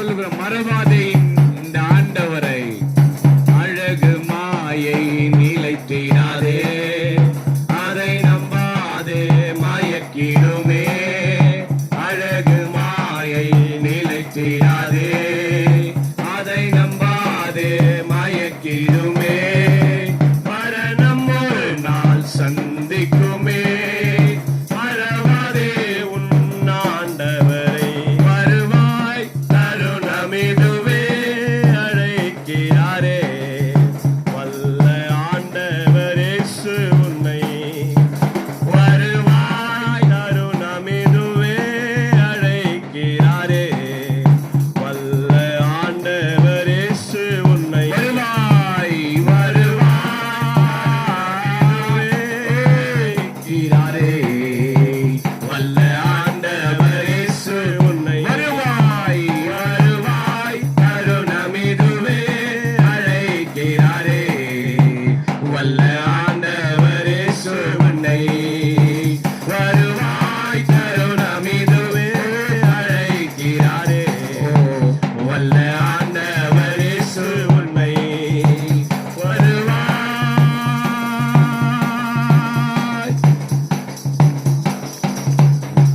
சொல்லுகிறோம், மறவாதே இந்த ஆண்டவரை. அழகு மாயை நிலைத்திடாதே, அதை நம்பாதே மயக்கிடுமே. அழகு மாயை நிலைத்திடாதே, அதை நம்பாதே மயக்கிடுமே. மரணம் ஒரு நாள் சந்திக்குமே, மறவாதே உன் ஆண்டவரை. வருவாய் தருணமிதுவே, அழைக்கிறாரே வல்ல ஆண்டவர் இயேசு உன்னை. வருவாய் தருணமிதுவே, அழைக்கிறாரே வல்ல ஆண்டவர் இயேசு உன்னை. வருவாய் வருவாய் வல்ல ஆண்டவர் இயேசு உன்னை. வருவாய் வருவாய் தருணமிதுவே, அழைக்கிறாரே வல்ல ஆண்டவர் இயேசு உன்னை. வருவாய் தருணமிதுவே, அழைக்கிறாரே வல்ல ஆண்டவர் இயேசு உன்னை. வருவாய்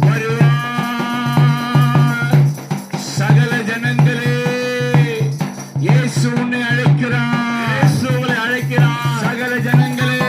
வருவாய். சகல ஜனங்களே, இயேசு உன்னை அழைக்கிறார்.